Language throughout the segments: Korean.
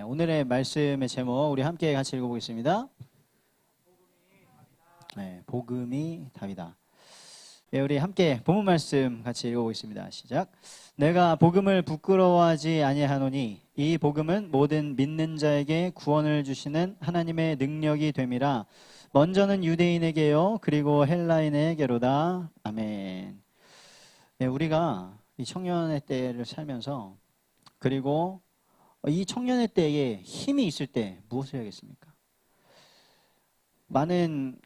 오늘의 말씀의 제목 우리 함께 같이 읽어보겠습니다. 복음이 답이다. 우리 함께 본문 말씀 같이 읽어보겠습니다. 시작. 내가 복음을 부끄러워하지 아니하노니 이 복음은 모든 믿는 자에게 구원을 주시는 하나님의 능력이 됨이라. 먼저는 유대인에게요 그리고 헬라인에게로다. 아멘. 우리가 이 청년의 때를 살면서 그리고 이 청년의 때에 힘이 있을 때 무엇을 해야겠습니까? 많은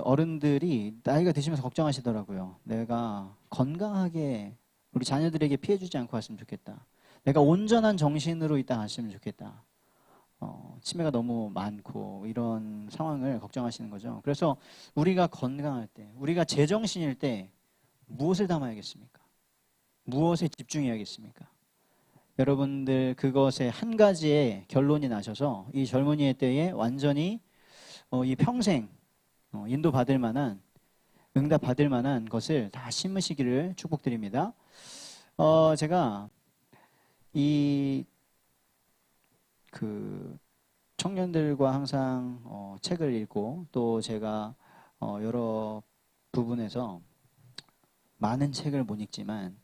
어른들이 나이가 드시면서 걱정하시더라고요. 내가 건강하게 우리 자녀들에게 피해 주지 않고 왔으면 좋겠다. 내가 온전한 정신으로 이 땅 왔으면 좋겠다. 치매가 너무 많고 이런 상황을 걱정하시는 거죠. 그래서 우리가 건강할 때, 우리가 제정신일 때 무엇을 담아야겠습니까? 무엇에 집중해야겠습니까? 여러분들 그것에 한 가지의 결론이 나셔서 이 젊은이의 때에 완전히 이 평생 인도받을 만한, 응답받을 만한 것을 다 심으시기를 축복드립니다. 제가 청년들과 항상 책을 읽고 또 제가 여러 부분에서 많은 책을 못 읽지만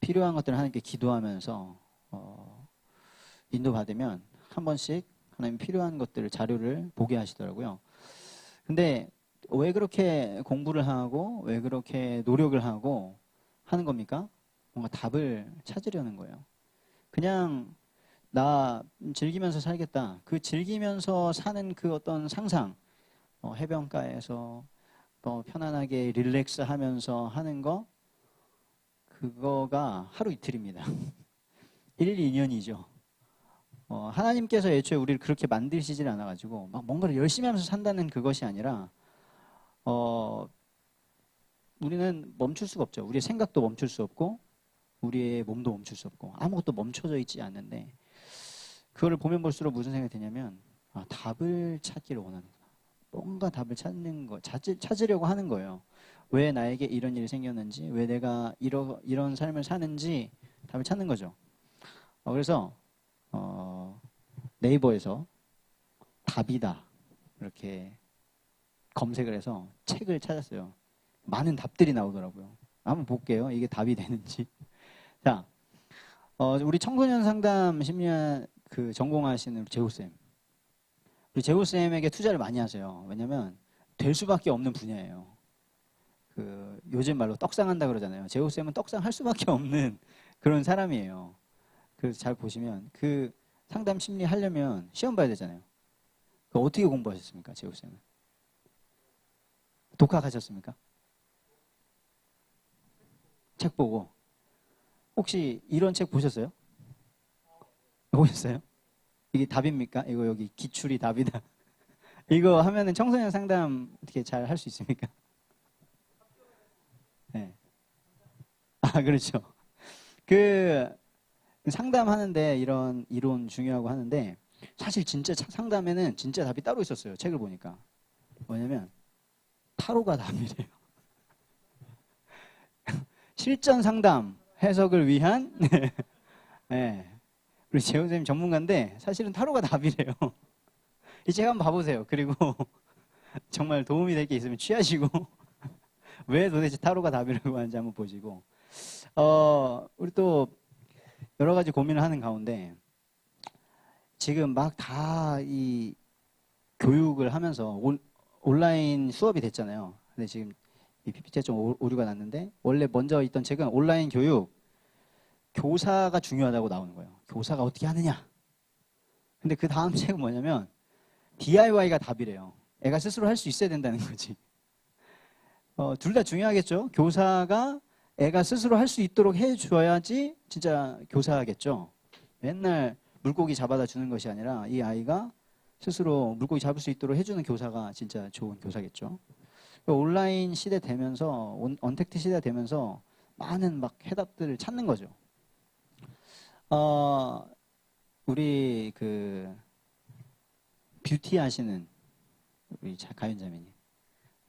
필요한 것들을 하나님께 기도하면서 인도받으면 한 번씩 하나님 필요한 것들을 자료를 보게 하시더라고요. 근데 왜 그렇게 공부를 하고 왜 그렇게 노력을 하고 하는 겁니까? 뭔가 답을 찾으려는 거예요. 그냥 나 즐기면서 살겠다. 그 즐기면서 사는 그 어떤 상상, 해변가에서 편안하게 릴렉스 하면서 하는 거, 그거가 하루 이틀입니다. 1, 2년이죠. 하나님께서 애초에 우리를 그렇게 만드시질 않아가지고 막 뭔가를 열심히 하면서 산다는 그것이 아니라 우리는 멈출 수가 없죠. 우리의 생각도 멈출 수 없고 우리의 몸도 멈출 수 없고 아무것도 멈춰져 있지 않는데 그거를 보면 볼수록 무슨 생각이 드냐면 답을 찾기를 원하는구나. 뭔가 답을 찾는 거, 찾으려고 하는 거예요. 왜 나에게 이런 일이 생겼는지, 왜 내가 이런 삶을 사는지 답을 찾는 거죠. 그래서 네이버에서 답이다 이렇게 검색을 해서 책을 찾았어요. 많은 답들이 나오더라고요. 한번 볼게요. 이게 답이 되는지. 자, 우리 청소년 상담 심리학 전공하시는 재호쌤. 우리 재호쌤에게 투자를 많이 하세요. 왜냐면 될 수밖에 없는 분야예요. 요즘 말로 떡상한다 그러잖아요. 재호쌤은 떡상할 수밖에 없는 그런 사람이에요. 그래서 잘 보시면 상담 심리 하려면 시험 봐야 되잖아요. 어떻게 공부하셨습니까, 재호쌤은? 독학하셨습니까? 책 보고. 혹시 이런 책 보셨어요? 보셨어요? 이게 답입니까? 이거 여기 기출이 답이다. 이거 하면은 청소년 상담 어떻게 잘 할 수 있습니까? 네. 그렇죠. 상담하는데 이런 이론 중요하고 하는데 사실 진짜 상담에는 진짜 답이 따로 있었어요. 책을 보니까. 뭐냐면 타로가 답이래요. 실전 상담 해석을 위한 네. 우리 재호 선생님 전문가인데 사실은 타로가 답이래요. 이 책 한번 봐보세요. 그리고 정말 도움이 될 게 있으면 취하시고 왜 도대체 타로가 답이라고 하는지 한번 보시고 우리 또 여러 가지 고민을 하는 가운데 지금 막 다 이 교육을 하면서 온라인 수업이 됐잖아요. 근데 지금 이 PPT에 좀 오류가 났는데 원래 먼저 있던 책은 온라인 교육 교사가 중요하다고 나오는 거예요. 교사가 어떻게 하느냐. 근데 그 다음 책은 뭐냐면 DIY가 답이래요. 애가 스스로 할 수 있어야 된다는 거지. 둘 다 중요하겠죠. 교사가 애가 스스로 할 수 있도록 해줘야지 진짜 교사겠죠. 맨날 물고기 잡아다 주는 것이 아니라 이 아이가 스스로 물고기 잡을 수 있도록 해주는 교사가 진짜 좋은 교사겠죠. 온라인 시대 되면서 언택트 시대 되면서 많은 막 해답들을 찾는 거죠. 우리 뷰티 하시는 우리 가윤자매님,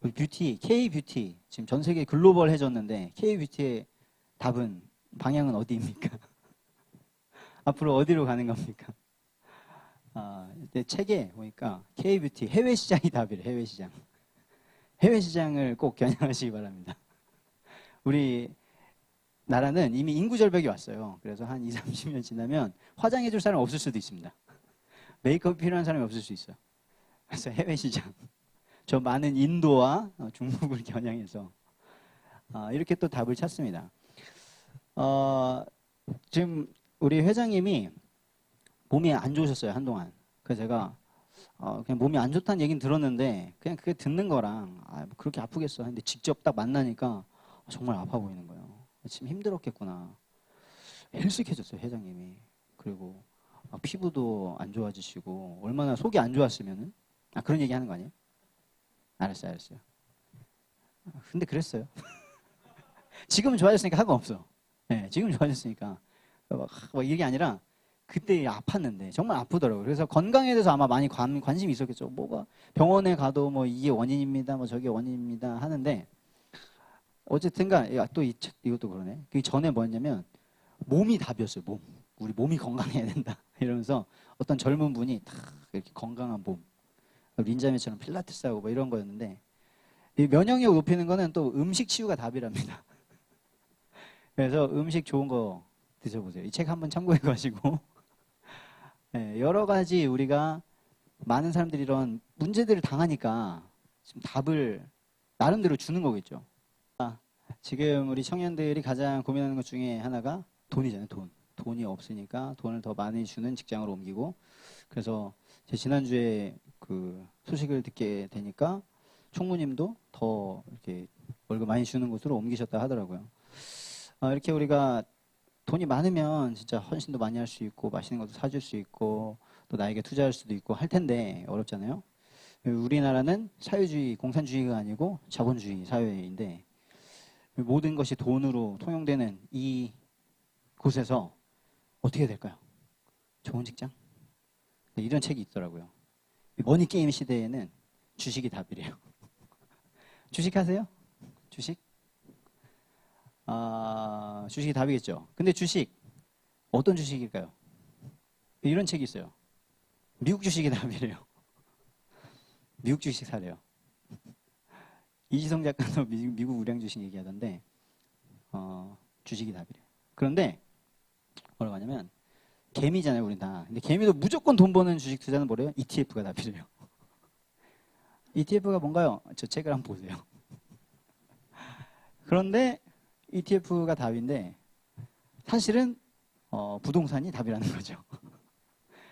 우리 뷰티, K-뷰티 지금 전 세계 글로벌해졌는데 K-뷰티의 방향은 어디입니까? 앞으로 어디로 가는 겁니까? 근데 책에 보니까 K-뷰티 해외 시장이 답이래. 해외 시장. 해외 시장을 꼭 겨냥하시기 바랍니다. 우리 나라는 이미 인구 절벽이 왔어요. 그래서 한 20, 30년 지나면 화장해 줄 사람 없을 수도 있습니다. 메이크업 필요한 사람이 없을 수 있어요. 그래서 해외 시장. 저 많은 인도와 중국을 겨냥해서 이렇게 또 답을 찾습니다. 지금 우리 회장님이 몸이 안 좋으셨어요, 한동안. 그래서 제가 그냥 몸이 안 좋다는 얘기는 들었는데 그냥 그게 듣는 거랑 뭐 그렇게 아프겠어 근데 직접 딱 만나니까 정말 아파 보이는 거예요. 지금 힘들었겠구나. 헬쓱해졌어요, 회장님이. 그리고 피부도 안 좋아지시고 얼마나 속이 안 좋았으면은 그런 얘기 하는 거 아니에요? 알았어요. 근데 그랬어요. 지금은 좋아졌으니까 상관없어. 네, 지금 좋아졌으니까 막 이게 아니라 그때 아팠는데 정말 아프더라고요. 그래서 건강에 대해서 아마 많이 관심이 있었겠죠. 뭐가 병원에 가도 뭐 이게 원인입니다, 뭐 저게 원인입니다 하는데 어쨌든간 또 이것도 그러네. 그 전에 뭐였냐면 몸이 답이었어요. 우리 몸이 건강해야 된다 이러면서 어떤 젊은 분이 다 이렇게 건강한 몸, 린자매처럼 필라테스 하고 뭐 이런 거였는데 이 면역력 높이는 거는 또 음식 치유가 답이랍니다. 그래서 음식 좋은 거 드셔보세요. 이 책 한번 참고해 가지고 네, 여러 가지 우리가 많은 사람들이 이런 문제들을 당하니까 지금 답을 나름대로 주는 거겠죠. 지금 우리 청년들이 가장 고민하는 것 중에 하나가 돈이잖아요. 돈이 없으니까 돈을 더 많이 주는 직장으로 옮기고 그래서 제 지난주에 그 소식을 듣게 되니까 총무님도 더 이렇게 월급 많이 주는 곳으로 옮기셨다 하더라고요. 이렇게 우리가 돈이 많으면 진짜 헌신도 많이 할 수 있고 맛있는 것도 사줄 수 있고 또 나에게 투자할 수도 있고 할 텐데 어렵잖아요. 우리나라는 사회주의, 공산주의가 아니고 자본주의 사회인데 모든 것이 돈으로 통용되는 이 곳에서 어떻게 될까요? 좋은 직장? 이런 책이 있더라고요. 머니게임 시대에는 주식이 답이래요. 주식 하세요? 주식? 주식이 답이겠죠. 근데 주식 어떤 주식일까요? 이런 책이 있어요. 미국 주식이 답이래요. 미국 주식 사래요. 이지성 작가도 미국 우량 주식 얘기하던데 주식이 답이래요. 그런데 뭐라고 하냐면 개미잖아요, 우리 다. 근데 개미도 무조건 돈 버는 주식 투자는 뭐래요? ETF가 답이래요. ETF가 뭔가요? 저 책을 한번 보세요. 그런데 ETF가 답인데 사실은 부동산이 답이라는 거죠.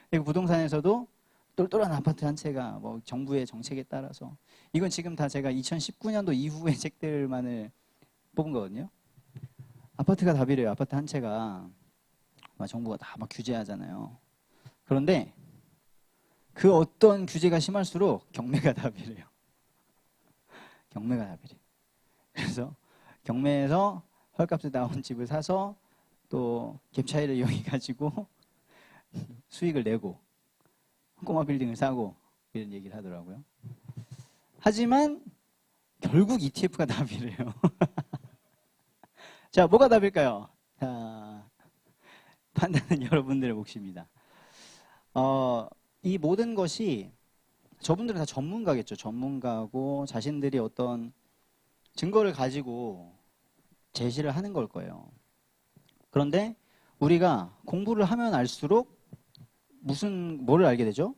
그리고 부동산에서도 똘똘한 아파트 한 채가 뭐 정부의 정책에 따라서 이건 지금 다 제가 2019년도 이후의 책들만을 뽑은 거거든요. 아파트가 답이래요. 아파트 한 채가 정부가 다 막 규제하잖아요. 그런데 그 어떤 규제가 심할수록 경매가 답이래요. 경매가 답이래요. 그래서 경매에서 헐값에 나온 집을 사서 또 갭 차이를 이용해가지고 수익을 내고 꼬마 빌딩을 사고 이런 얘기를 하더라고요. 하지만 결국 ETF가 답이래요. 자, 뭐가 답일까요? 자, 판단은 여러분들의 몫입니다. 이 모든 것이 저분들은 다 전문가겠죠. 전문가고 자신들이 어떤 증거를 가지고 제시를 하는 걸 거예요. 그런데 우리가 공부를 하면 알수록 뭐를 알게 되죠?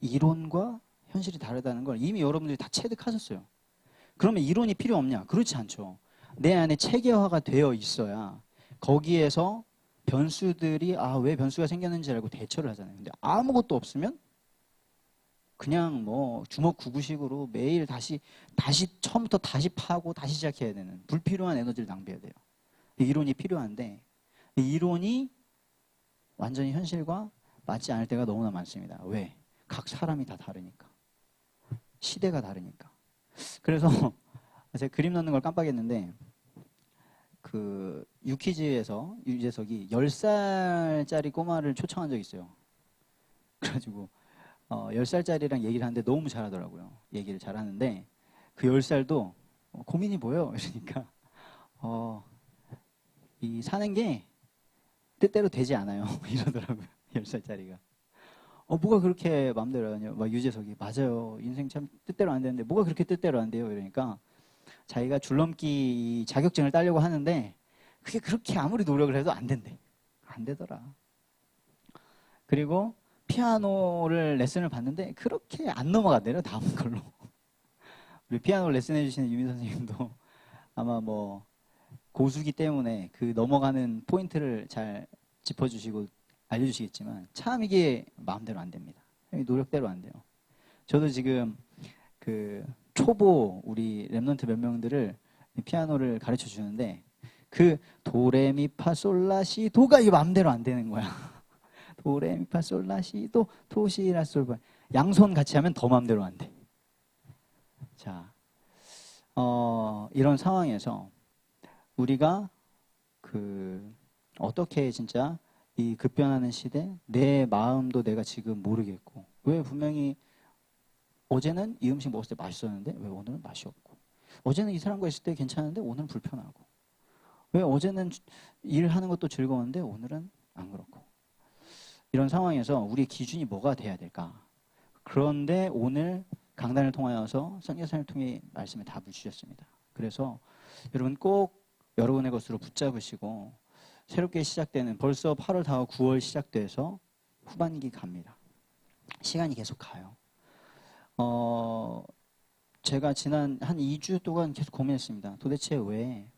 이론과 현실이 다르다는 걸 이미 여러분들이 다 체득하셨어요. 그러면 이론이 필요 없냐? 그렇지 않죠. 내 안에 체계화가 되어 있어야 거기에서 변수들이 왜 변수가 생겼는지 알고 대처를 하잖아요. 근데 아무것도 없으면 그냥 뭐 주먹구구식으로 매일 다시 처음부터 다시 파고 다시 시작해야 되는 불필요한 에너지를 낭비해야 돼요. 이론이 필요한데 이 이론이 완전히 현실과 맞지 않을 때가 너무나 많습니다. 왜? 각 사람이 다 다르니까. 시대가 다르니까. 그래서 제가 그림 넣는 걸 깜빡했는데 그 유퀴즈에서 유재석이 10살짜리 꼬마를 초청한 적이 있어요. 그래가지고 10살짜리랑 얘기를 하는데 너무 잘하더라고요. 얘기를 잘하는데 그 10살도 고민이 뭐예요? 이러니까 이 사는 게 뜻대로 되지 않아요. 이러더라고요. 10살짜리가. 뭐가 그렇게 마음대로 하냐. 막 유재석이, 맞아요. 인생 참 뜻대로 안 되는데, 뭐가 그렇게 뜻대로 안 돼요? 이러니까, 자기가 줄넘기 자격증을 따려고 하는데, 그게 그렇게 아무리 노력을 해도 안 된대. 안 되더라. 그리고, 피아노를 레슨을 받는데, 그렇게 안 넘어가대요. 다음 걸로. 우리 피아노 레슨 해주시는 유민 선생님도 아마 뭐, 고수기 때문에 그 넘어가는 포인트를 잘 짚어주시고 알려주시겠지만 참 이게 마음대로 안 됩니다. 노력대로 안 돼요. 저도 지금 그 초보 우리 랩런트 몇 명들을 피아노를 가르쳐 주는데 그 도레미파솔라시도가 이 마음대로 안 되는 거야. 도레미파솔라시도 도시라솔 양손 같이 하면 더 마음대로 안 돼. 자, 이런 상황에서 우리가 어떻게 진짜 이 급변하는 시대 내 마음도 내가 지금 모르겠고 왜 분명히 어제는 이 음식 먹었을 때 맛있었는데 왜 오늘은 맛이 없고 어제는 이 사람과 있을 때 괜찮은데 오늘은 불편하고 왜 어제는 일하는 것도 즐거웠는데 오늘은 안 그렇고 이런 상황에서 우리의 기준이 뭐가 돼야 될까? 그런데 오늘 강단을 통하여서 선교사를 통해 말씀에 답을 주셨습니다. 그래서 여러분 꼭 여러분의 것으로 붙잡으시고 새롭게 시작되는 벌써 8월, 4월, 9월 시작돼서 후반기 갑니다. 시간이 계속 가요. 제가 지난 한 2주 동안 계속 고민했습니다. 도대체 왜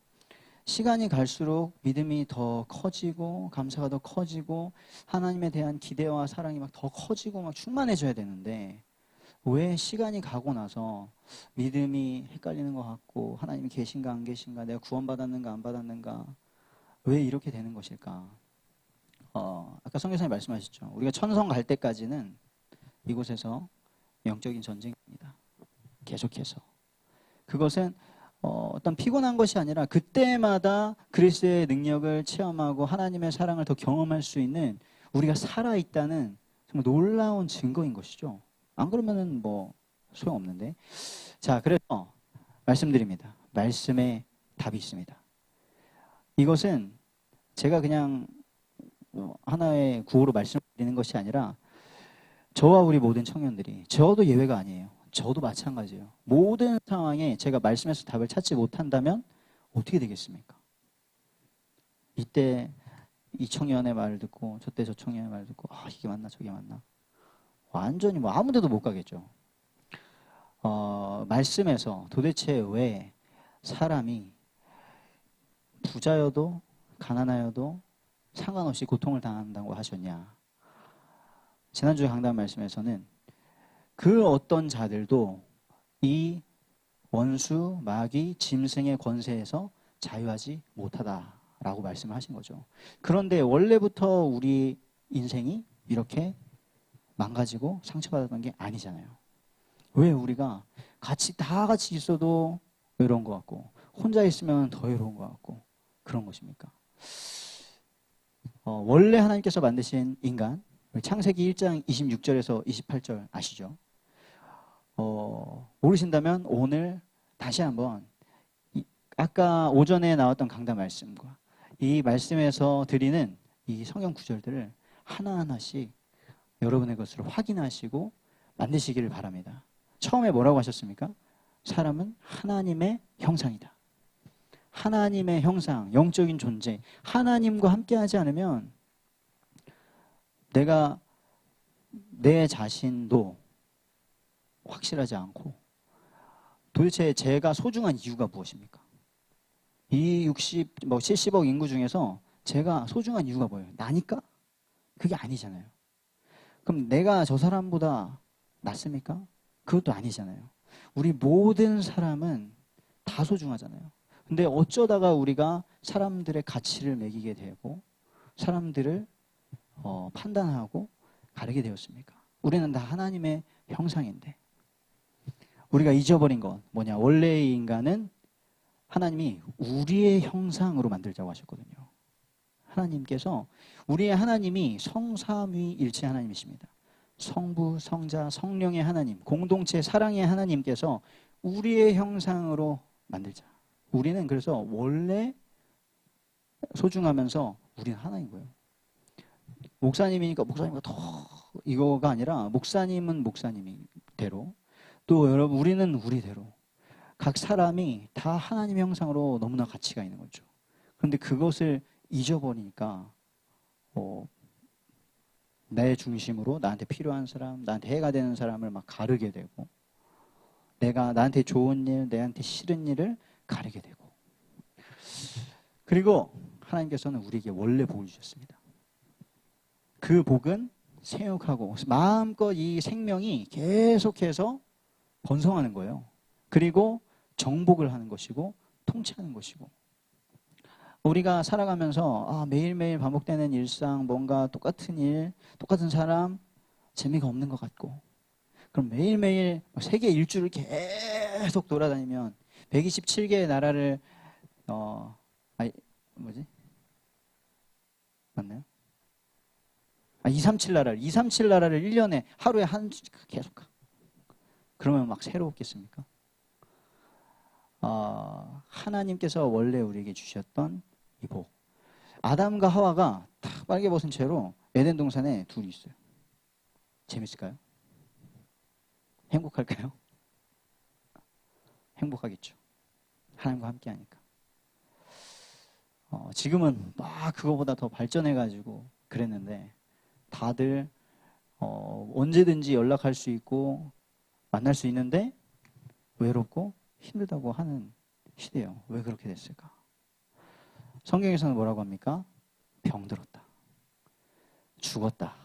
시간이 갈수록 믿음이 더 커지고 감사가 더 커지고 하나님에 대한 기대와 사랑이 막 더 커지고 막 충만해져야 되는데 왜 시간이 가고 나서 믿음이 헷갈리는 것 같고 하나님이 계신가 안 계신가 내가 구원받았는가 안 받았는가 왜 이렇게 되는 것일까? 아까 성교사님 말씀하셨죠. 우리가 천성 갈 때까지는 이곳에서 영적인 전쟁입니다. 계속해서. 그것은 어떤 피곤한 것이 아니라 그때마다 그리스도의 능력을 체험하고 하나님의 사랑을 더 경험할 수 있는 우리가 살아있다는 정말 놀라운 증거인 것이죠. 안 그러면은 뭐 소용없는데. 자, 그래서 말씀드립니다. 말씀에 답이 있습니다. 이것은 제가 그냥 하나의 구호로 말씀드리는 것이 아니라 저와 우리 모든 청년들이 저도 예외가 아니에요. 저도 마찬가지예요. 모든 상황에 제가 말씀에서 답을 찾지 못한다면 어떻게 되겠습니까? 이때 이 청년의 말을 듣고 저때 저 청년의 말을 듣고 이게 맞나 저게 맞나 완전히 뭐 아무 데도 못 가겠죠. 말씀에서 도대체 왜 사람이 부자여도 가난하여도 상관없이 고통을 당한다고 하셨냐. 지난주 강단 말씀에서는 그 어떤 자들도 이 원수, 마귀, 짐승의 권세에서 자유하지 못하다라고 말씀을 하신 거죠. 그런데 원래부터 우리 인생이 이렇게 망가지고 상처받았던 게 아니잖아요. 왜 우리가 다 같이 있어도 외로운 것 같고 혼자 있으면 더 외로운 것 같고 그런 것입니까? 원래 하나님께서 만드신 인간 창세기 1장 26절에서 28절 아시죠? 모르신다면 오늘 다시 한번 아까 오전에 나왔던 강단 말씀과 이 말씀에서 드리는 이 성경 구절들을 하나하나씩 여러분의 것으로 확인하시고 만드시기를 바랍니다. 처음에 뭐라고 하셨습니까? 사람은 하나님의 형상이다. 하나님의 형상, 영적인 존재, 하나님과 함께하지 않으면 내가 내 자신도 확실하지 않고 도대체 제가 소중한 이유가 무엇입니까? 이 70억 인구 중에서 제가 소중한 이유가 뭐예요? 나니까? 그게 아니잖아요. 그럼 내가 저 사람보다 낫습니까? 그것도 아니잖아요. 우리 모든 사람은 다 소중하잖아요. 근데 어쩌다가 우리가 사람들의 가치를 매기게 되고 사람들을 판단하고 가르게 되었습니까? 우리는 다 하나님의 형상인데 우리가 잊어버린 건 뭐냐? 원래의 인간은 하나님이 우리의 형상으로 만들자고 하셨거든요. 하나님께서 우리의 하나님이 성삼위일체 하나님이십니다. 성부, 성자, 성령의 하나님, 공동체 사랑의 하나님께서 우리의 형상으로 만들자. 우리는 그래서 원래 소중하면서 우리는 하나인 거예요. 목사님이니까 목사님과 더 이거가 아니라 목사님은 목사님대로 또 여러분 우리는 우리대로 각 사람이 다 하나님의 형상으로 너무나 가치가 있는 거죠. 그런데 그것을 잊어버리니까 내 중심으로 나한테 필요한 사람, 나한테 해가 되는 사람을 막 가르게 되고 내가 나한테 좋은 일, 나한테 싫은 일을 가르게 되고 그리고 하나님께서는 우리에게 원래 복을 주셨습니다. 그 복은 생육하고 마음껏 이 생명이 계속해서 번성하는 거예요. 그리고 정복을 하는 것이고 통치하는 것이고 우리가 살아가면서 매일매일 반복되는 일상 뭔가 똑같은 일, 똑같은 사람 재미가 없는 것 같고 그럼 매일매일 세계 일주를 계속 돌아다니면 127개의 나라를 맞나요? 237 나라를 1년에 하루에 계속 가. 그러면 막 새로웠겠습니까? 하나님께서 원래 우리에게 주셨던 이 복. 아담과 하와가 탁 빨개 벗은 채로 에덴 동산에 둘이 있어요. 재밌을까요? 행복할까요? 행복하겠죠. 하나님과 함께 하니까. 지금은 막 그거보다 더 발전해가지고 그랬는데 다들 언제든지 연락할 수 있고 만날 수 있는데 외롭고 힘들다고 하는 시대예요. 왜 그렇게 됐을까? 성경에서는 뭐라고 합니까? 병들었다, 죽었다,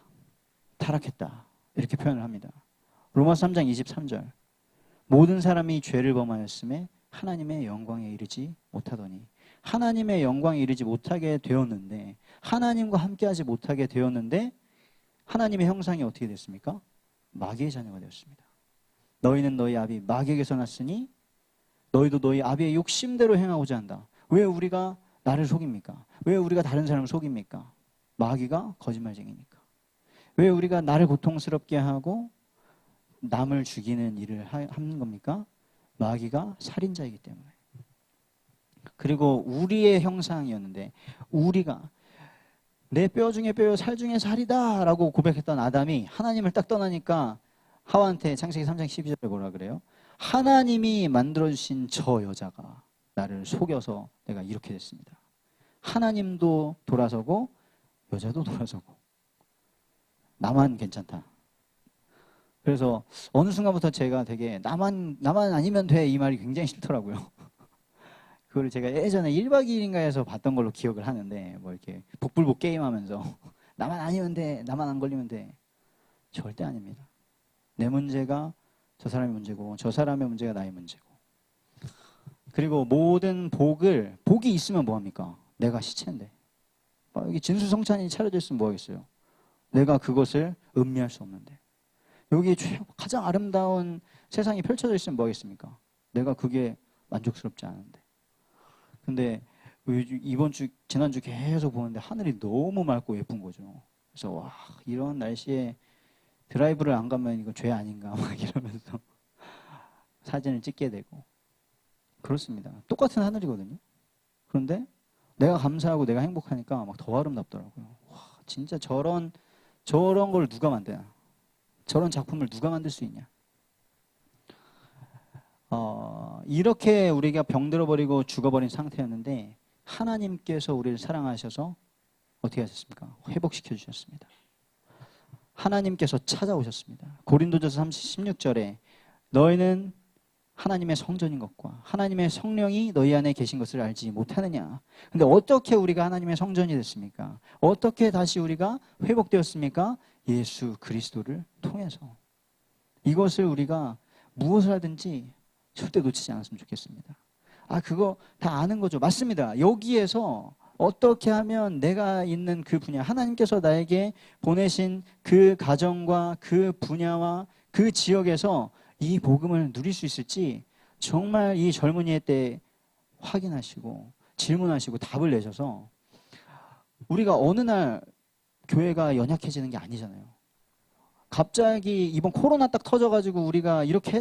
타락했다 이렇게 표현을 합니다. 로마서 3장 23절 모든 사람이 죄를 범하였음에 하나님의 영광에 이르지 못하더니 하나님의 영광에 이르지 못하게 되었는데 하나님과 함께하지 못하게 되었는데 하나님의 형상이 어떻게 됐습니까? 마귀의 자녀가 되었습니다. 너희는 너희 아비 마귀에게서 났으니 너희도 너희 아비의 욕심대로 행하고자 한다. 왜 우리가 나를 속입니까? 왜 우리가 다른 사람을 속입니까? 마귀가 거짓말쟁이니까. 왜 우리가 나를 고통스럽게 하고 남을 죽이는 일을 하는 겁니까? 마귀가 살인자이기 때문에. 그리고 우리의 형상이었는데 우리가 내 뼈 중에 뼈요 살 중에 살이다 라고 고백했던 아담이 하나님을 딱 떠나니까 하와한테 창세기 3장 12절에 뭐라 그래요? 하나님이 만들어주신 저 여자가 나를 속여서 내가 이렇게 됐습니다. 하나님도 돌아서고 여자도 돌아서고 나만 괜찮다. 그래서 어느 순간부터 제가 되게 나만 아니면 돼 이 말이 굉장히 싫더라고요. 그걸 제가 예전에 1박 2일인가에서 봤던 걸로 기억을 하는데 뭐 이렇게 복불복 게임하면서 나만 아니면 돼, 나만 안 걸리면 돼. 절대 아닙니다. 내 문제가 저 사람의 문제고 저 사람의 문제가 나의 문제고. 그리고 모든 복이 있으면 뭐합니까? 내가 시체인데 여기 진수성찬이 차려져 있으면 뭐하겠어요? 내가 그것을 음미할 수 없는데 여기 가장 아름다운 세상이 펼쳐져 있으면 뭐하겠습니까? 내가 그게 만족스럽지 않은데. 근데 지난주 계속 보는데 하늘이 너무 맑고 예쁜 거죠. 그래서 와, 이런 날씨에 드라이브를 안 가면 이거 죄 아닌가 막 이러면서 사진을 찍게 되고 그렇습니다. 똑같은 하늘이거든요. 그런데 내가 감사하고 내가 행복하니까 막 더 아름답더라고요. 와, 진짜 저런 걸 누가 만드냐? 저런 작품을 누가 만들 수 있냐? 이렇게 우리가 병들어버리고 죽어버린 상태였는데 하나님께서 우리를 사랑하셔서 어떻게 하셨습니까? 회복시켜 주셨습니다. 하나님께서 찾아오셨습니다. 고린도전서 16절에 너희는 하나님의 성전인 것과 하나님의 성령이 너희 안에 계신 것을 알지 못하느냐. 근데 어떻게 우리가 하나님의 성전이 됐습니까? 어떻게 다시 우리가 회복되었습니까? 예수 그리스도를 통해서. 이것을 우리가 무엇을 하든지 절대 놓치지 않았으면 좋겠습니다. 그거 다 아는 거죠. 맞습니다. 여기에서 어떻게 하면 내가 있는 그 분야, 하나님께서 나에게 보내신 그 가정과 그 분야와 그 지역에서 이 복음을 누릴 수 있을지 정말 이 젊은이의 때 확인하시고 질문하시고 답을 내셔서 우리가 어느 날 교회가 연약해지는 게 아니잖아요. 갑자기 이번 코로나 딱 터져가지고 우리가 이렇게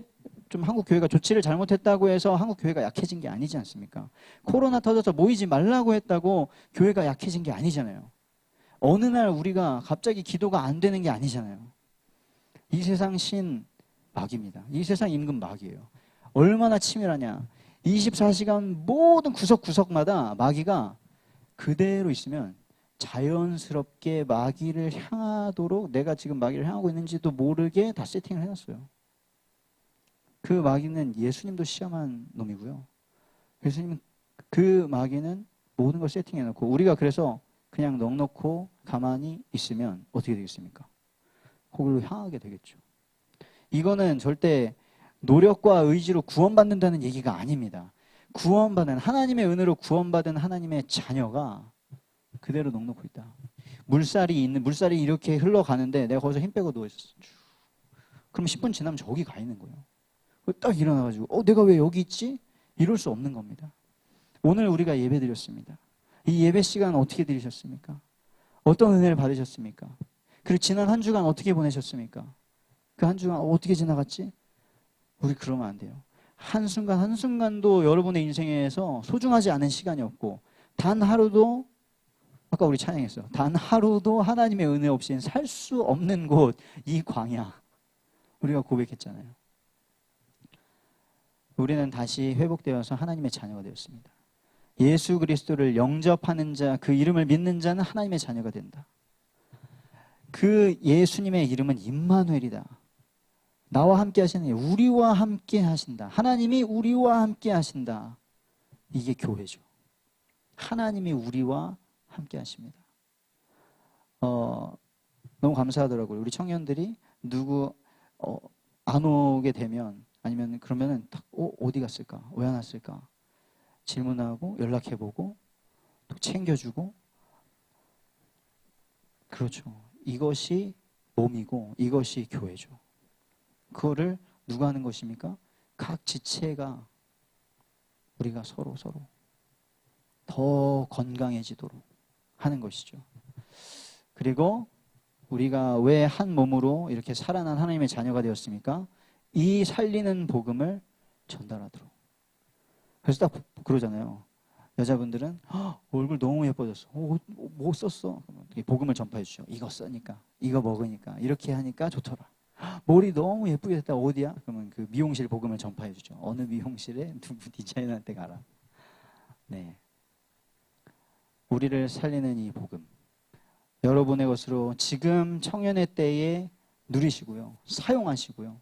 좀 한국 교회가 조치를 잘못했다고 해서 한국 교회가 약해진 게 아니지 않습니까? 코로나 터져서 모이지 말라고 했다고 교회가 약해진 게 아니잖아요. 어느 날 우리가 갑자기 기도가 안 되는 게 아니잖아요. 이 세상 신 마귀입니다. 이 세상 임금 마귀예요. 얼마나 치밀하냐. 24시간 모든 구석구석마다 마귀가 그대로 있으면 자연스럽게 마귀를 향하도록, 내가 지금 마귀를 향하고 있는지도 모르게 다 세팅을 해놨어요. 그 마귀는 예수님도 시험한 놈이고요. 예수님은, 그 마귀는 모든 걸 세팅해놓고, 우리가 그래서 그냥 넋놓고 가만히 있으면 어떻게 되겠습니까? 거기로 향하게 되겠죠. 이거는 절대 노력과 의지로 구원받는다는 얘기가 아닙니다. 구원받은, 하나님의 은혜로 구원받은 하나님의 자녀가 그대로 넋놓고 있다. 물살이 이렇게 흘러가는데 내가 거기서 힘 빼고 누워있었어. 그럼 10분 지나면 저기 가 있는 거예요. 딱 일어나가지고 내가 왜 여기 있지? 이럴 수 없는 겁니다. 오늘 우리가 예배 드렸습니다. 이 예배 시간 어떻게 드리셨습니까? 어떤 은혜를 받으셨습니까? 그리고 지난 한 주간 어떻게 보내셨습니까? 그 한 주간 어떻게 지나갔지? 우리 그러면 안 돼요. 한순간 한순간도 여러분의 인생에서 소중하지 않은 시간이 없고, 단 하루도, 아까 우리 찬양했어요. 단 하루도 하나님의 은혜 없이는 살 수 없는 곳, 이 광야. 우리가 고백했잖아요. 우리는 다시 회복되어서 하나님의 자녀가 되었습니다. 예수 그리스도를 영접하는 자, 그 이름을 믿는 자는 하나님의 자녀가 된다. 그 예수님의 이름은 임마누엘이다. 나와 함께 하시는, 우리와 함께 하신다. 하나님이 우리와 함께 하신다. 이게 교회죠. 하나님이 우리와 함께 하십니다. 너무 감사하더라고요. 우리 청년들이 누구 안 오게 되면, 아니면 그러면은 딱 어디 갔을까? 왜 안 왔을까? 질문하고 연락해보고 또 챙겨주고. 그렇죠. 이것이 몸이고 이것이 교회죠. 그거를 누가 하는 것입니까? 각 지체가, 우리가 서로 더 건강해지도록 하는 것이죠. 그리고 우리가 왜 한 몸으로 이렇게 살아난 하나님의 자녀가 되었습니까? 이 살리는 복음을 전달하도록. 그래서 딱 그러잖아요. 여자분들은 얼굴 너무 예뻐졌어. 뭐 썼어? 복음을 전파해 주죠. 이거 써니까, 이거 먹으니까, 이렇게 하니까 좋더라. 머리 너무 예쁘게 됐다. 어디야? 그러면 그 미용실 복음을 전파해 주죠. 어느 미용실에 누구 디자이너한테 가라. 네. 우리를 살리는 이 복음, 여러분의 것으로 지금 청년의 때에 누리시고요, 사용하시고요.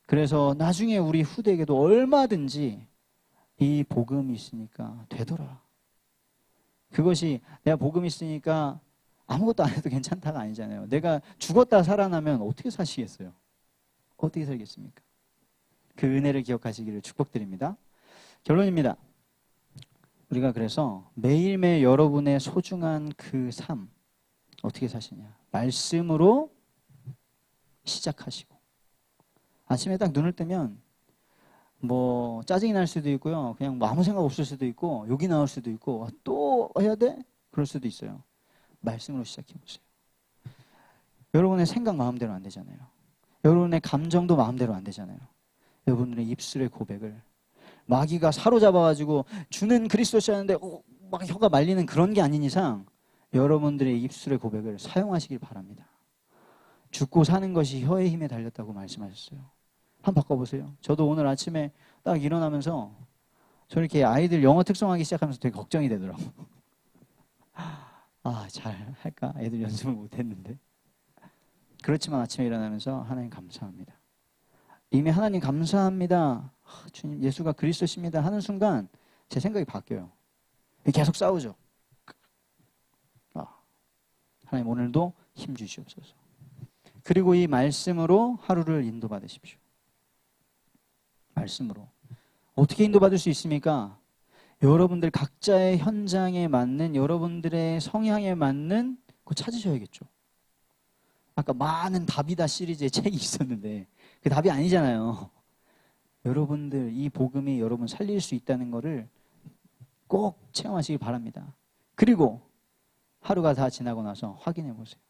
그래서 나중에 우리 후대에게도 얼마든지 이 복음이 있으니까 되더라. 그것이 내가 복음이 있으니까 아무것도 안 해도 괜찮다가 아니잖아요. 내가 죽었다 살아나면 어떻게 사시겠어요? 어떻게 살겠습니까? 그 은혜를 기억하시기를 축복드립니다. 결론입니다. 우리가 그래서 매일매일 여러분의 소중한 그 삶 어떻게 사시냐? 말씀으로 시작하시고, 아침에 딱 눈을 뜨면 뭐 짜증이 날 수도 있고요, 그냥 뭐 아무 생각 없을 수도 있고, 욕이 나올 수도 있고, 또 해야 돼? 그럴 수도 있어요. 말씀으로 시작해보세요. 여러분의 생각 마음대로 안 되잖아요. 여러분의 감정도 마음대로 안 되잖아요. 여러분들의 입술의 고백을 마귀가 사로잡아가지고 주는 그리스도시라는데 막 혀가 말리는 그런 게 아닌 이상 여러분들의 입술의 고백을 사용하시길 바랍니다. 죽고 사는 것이 혀의 힘에 달렸다고 말씀하셨어요. 한번 바꿔보세요. 저도 오늘 아침에 딱 일어나면서 저렇게 아이들 영어 특성하기 시작하면서 되게 걱정이 되더라고요. 잘 할까? 애들 연습을 못했는데. 그렇지만 아침에 일어나면서 하나님 감사합니다. 이미 하나님 감사합니다, 주님 예수가 그리스도십니다 하는 순간 제 생각이 바뀌어요. 계속 싸우죠. 하나님 오늘도 힘 주시옵소서. 그리고 이 말씀으로 하루를 인도받으십시오. 말씀으로. 어떻게 인도받을 수 있습니까? 여러분들 각자의 현장에 맞는, 여러분들의 성향에 맞는 거 찾으셔야겠죠. 아까 많은 답이다 시리즈의 책이 있었는데 그 답이 아니잖아요. 여러분들 이 복음이 여러분 살릴 수 있다는 거를 꼭 체험하시기 바랍니다. 그리고 하루가 다 지나고 나서 확인해 보세요.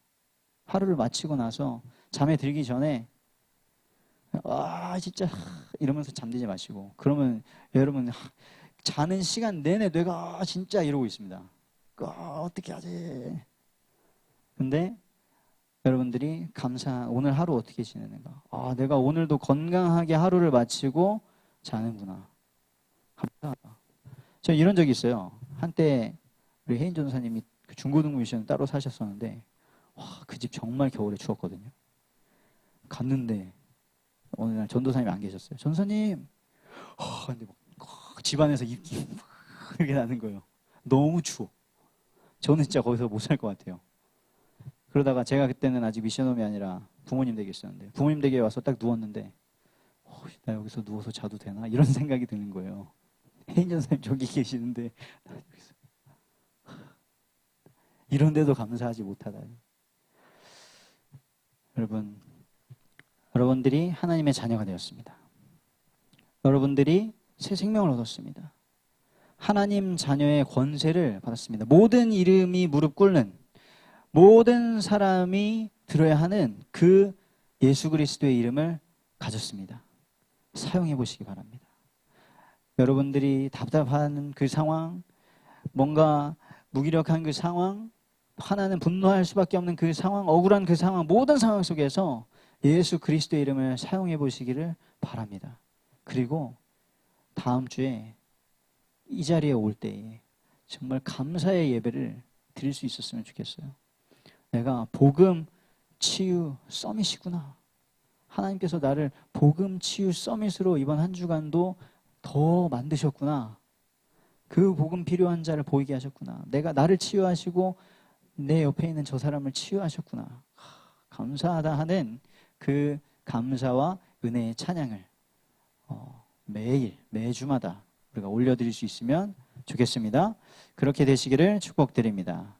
하루를 마치고 나서 잠에 들기 전에 진짜 이러면서 잠들지 마시고, 그러면 여러분 자는 시간 내내 뇌가 진짜 이러고 있습니다. 어떻게 하지? 근데 여러분들이 오늘 하루 어떻게 지내는가? 아, 내가 오늘도 건강하게 하루를 마치고 자는구나. 감사하다. 저 이런 적이 있어요. 한때 우리 혜인 전도사님이 그 중고등부 미션 따로 사셨었는데, 와, 그 집 정말 겨울에 추웠거든요. 갔는데 어느 날 전도사님이 안 계셨어요. 전도사님, 근데 막 집안에서 입기 이렇게 나는 거예요. 너무 추워. 저는 진짜 거기서 못 살 것 같아요. 그러다가 제가 그때는 아직 미션홈이 아니라 부모님 댁에 있었는데, 부모님 댁에 와서 딱 누웠는데, 나 여기서 누워서 자도 되나? 이런 생각이 드는 거예요. 혜인 전사님 저기 계시는데 이런데도 감사하지 못하다. 여러분들이 하나님의 자녀가 되었습니다. 여러분들이 새 생명을 얻었습니다. 하나님 자녀의 권세를 받았습니다. 모든 이름이 무릎 꿇는, 모든 사람이 들어야 하는 그 예수 그리스도의 이름을 가졌습니다. 사용해 보시기 바랍니다. 여러분들이 답답한 그 상황, 뭔가 무기력한 그 상황, 하나는 분노할 수밖에 없는 그 상황, 억울한 그 상황, 모든 상황 속에서 예수 그리스도의 이름을 사용해 보시기를 바랍니다. 그리고 다음 주에 이 자리에 올 때에 정말 감사의 예배를 드릴 수 있었으면 좋겠어요. 내가 복음 치유 서밋이구나. 하나님께서 나를 복음 치유 서밋으로 이번 한 주간도 더 만드셨구나. 그 복음 필요한 자를 보이게 하셨구나. 나를 치유하시고 내 옆에 있는 저 사람을 치유하셨구나. 감사하다 하는 그 감사와 은혜의 찬양을 매주마다 우리가 올려드릴 수 있으면 좋겠습니다. 그렇게 되시기를 축복드립니다.